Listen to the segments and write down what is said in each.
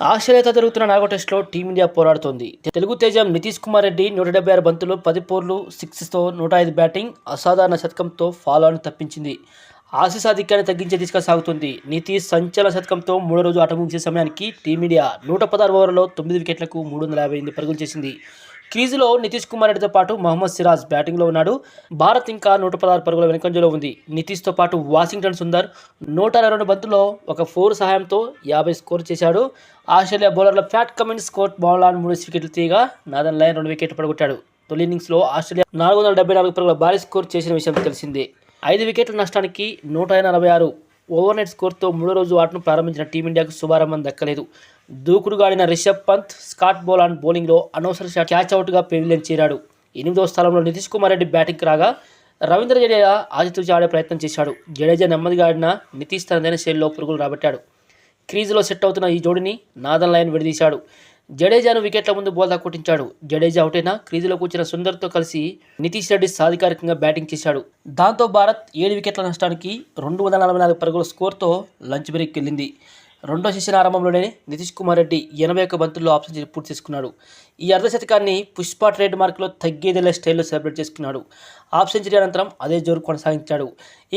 ఆస్ట్రేలియాతో జరుగుతున్న 4వ టెస్టులో టీమిండియా పోరాడుతోంది. తెలుగు తేజం నితీష్ కుమార్ రెడ్డి 176 బంతులు 10 ఫోర్లు 6తో 105 బ్యాటింగ్ అసాధారణ శతకంతో ఫాలోను తప్పించింది. ఆసీస్ ఆధిక్యాన్ని తగ్గించే దిశగా సాగుతుంది. నితీష్ సంచలన శతకంతో మూడో రోజు ఆట ముగిసే సమయానికి టీమిండియా 116 ఓవర్లలో 9 వికెట్లకు 358 పరుగులు చేసింది. క్రీజులో నితీష్ కుమార్ రెడ్డితో పాటు మహమ్మద్ సిరాజ్ బ్యాటింగ్లో ఉన్నాడు. భారత్ ఇంకా 116 పరుగుల వెనుకంజలో ఉంది. నితీష్తో పాటు వాషింగ్టన్ సుందర్ 122 బంతుల్లో ఒక 4 సహాయంతో 50 స్కోర్ చేశాడు. ఆస్ట్రేలియా బౌలర్ల ప్యాట్ కమిన్స్, స్కోట్ బౌలాన్ 3 వికెట్లు తీయగా నాదన్ లయన్ 2 వికెట్లు పడగొట్టాడు. తొలి ఇన్నింగ్స్లో ఆస్ట్రేలియా 474 పరుగుల భారీ స్కోర్ చేసిన విషయం తెలిసిందే. 5 వికెట్ల నష్టానికి 146 ఓవర్నెట్ స్కోర్తో మూడో రోజు ఆటను ప్రారంభించిన టీమిండియాకు శుభారంభం దక్కలేదు. దూకుడుగా ఆడిన రిషబ్ పంత్, స్కాట్ బౌలాన్ బౌలింగ్లో అనవసర షాట్ క్యాచ్అవుట్గా పెవిలియన్ చేరాడు. 8వ స్థానంలో నితీష్ కుమార్ రెడ్డి బ్యాటింగ్కి రాగా రవీంద్ర జడేజా ఆచితూచి ఆడే ప్రయత్నం చేశాడు. జడేజా నెమ్మదిగా ఆడిన నితీష్ తనదైన శైలిలో పరుగులు రాబట్టాడు. క్రీజులో సెట్ అవుతున్న ఈ జోడిని నాదన్ లయన్ విడదీశాడు. జడేజాను వికెట్ల ముందు బోల్తా కొట్టించాడు. జడేజా అవుటైనా క్రీజులో కూర్చిన సుందర్తో కలిసి నితీష్ రెడ్డి సాధికారికంగా బ్యాటింగ్ చేశాడు. దాంతో భారత్ 7 వికెట్ల నష్టానికి 244 పరుగుల స్కోర్తో లంచ్ బ్రేక్ వెళ్ళింది. రెండో సెషన్ ఆరంభంలోనే నితీష్ కుమార్ రెడ్డి 81 బంతుల్లో ఆఫ్ సెంచరీ పూర్తి చేసుకున్నాడు. ఈ అర్ధశతకాన్ని పుష్ప ట్రేడ్ మార్క్లో తగ్గేదేలే స్టైల్లో సెలబ్రేట్ చేసుకున్నాడు. హాఫ్ సెంచరీ అనంతరం అదే జోరు కొనసాగించాడు.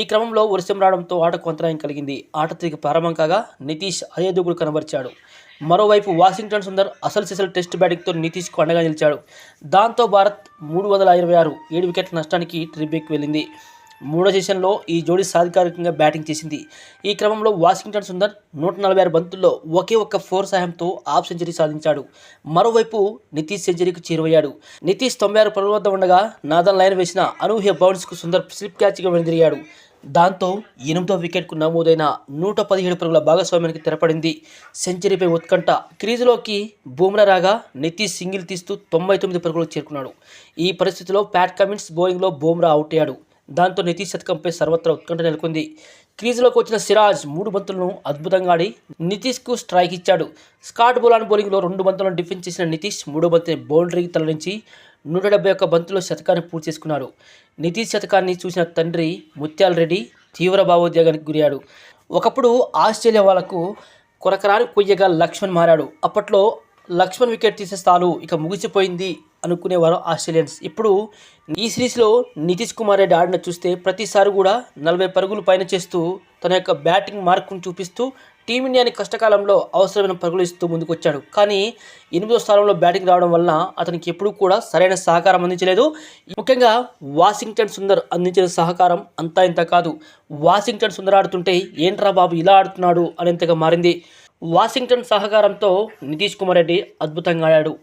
ఈ క్రమంలో వర్షం రావడంతో ఆటకు అంతరాయం కలిగింది. ఆట తిరిగి ప్రారంభం కాగా నితీష్ అదే దూకుడు కనబరిచాడు. మరోవైపు వాషింగ్టన్ సుందర్ అసలు సిసలు టెస్ట్ బ్యాటింగ్తో నితీష్కు అండగా నిలిచాడు. దాంతో భారత్ 326 7 వికెట్ల నష్టానికి ట్రిబ్రేక్ వెళ్ళింది. మూడో సెషన్లో ఈ జోడీ సాధికారికంగా బ్యాటింగ్ చేసింది. ఈ క్రమంలో వాషింగ్టన్ సుందర్ 146 బంతుల్లో ఒకే ఒక్క 4 సహాయంతో హాఫ్ సెంచరీ సాధించాడు. మరోవైపు నితీష్ సెంచరీకి చేరువయ్యాడు. నితీష్ 96 పరుగుల వద్ద ఉండగా నాదన్ లయన్ వేసిన అనూహ్య బౌన్స్కు సుందర్ స్లిప్ క్యాచ్గా వెనుదిరిగాడు. దాంతో 8వ వికెట్కు నమోదైన 117 పరుగుల భాగస్వామ్యానికి తెరపడింది. సెంచరీపై ఉత్కంఠ. క్రీజులోకి బూమ్రా రాగా నితీష్ సింగిల్ తీస్తూ 99 పరుగులకు చేరుకున్నాడు. ఈ పరిస్థితిలో ప్యాట్ కమిన్స్ బౌలింగ్లో బూమ్రా అవుట్ అయ్యాడు. దాంతో నితీష్ శతకంపై సర్వత్రా ఉత్కంఠ నెలకొంది. క్రీజులోకి వచ్చిన సిరాజ్ 3 బంతులను అద్భుతంగా ఆడి నితీష్కు స్ట్రైక్ ఇచ్చాడు. స్కాట్ బౌలాన్ బౌలింగ్లో 2 బంతులను డిఫెన్స్ చేసిన నితీష్ 3వ బంతిని బౌండరీకి తరలించి 171 బంతుల్లో శతకాన్ని పూర్తి చేసుకున్నాడు. నితీష్ శతకాన్ని చూసిన తండ్రి ముత్యాల రెడ్డి తీవ్ర భావోద్వేగానికి గురయ్యాడు. ఒకప్పుడు ఆస్ట్రేలియా వాళ్లకు కొరకరాని కొయ్యగా లక్ష్మణ్ మారాడు. అప్పట్లో లక్ష్మణ్ వికెట్ తీసేస్తాలు ఇక ముగిసిపోయింది అనుకునేవారు ఆస్ట్రేలియన్స్. ఇప్పుడు ఈ సిరీస్లో నితీష్ కుమార్ రెడ్డి ఆడిన చూస్తే ప్రతిసారి కూడా 40 పరుగులు పైన చేస్తూ తన యొక్క బ్యాటింగ్ మార్కును చూపిస్తూ టీమిండియాని కష్టకాలంలో అవసరమైన పరుగులు ఇస్తూ ముందుకొచ్చాడు. కానీ 8వ స్థానంలో బ్యాటింగ్ రావడం వలన అతనికి ఎప్పుడూ కూడా సరైన సహకారం అందించలేదు. ముఖ్యంగా వాషింగ్టన్ సుందర్ అందించిన సహకారం అంతా ఇంత కాదు. వాషింగ్టన్ సుందర్ ఆడుతుంటే ఏంట్రా బాబు ఇలా ఆడుతున్నాడు అనేంతగా మారింది. వాషింగ్టన్ సహకారంతో నితీష్ కుమార్ రెడ్డి అద్భుతంగా ఆడాడు.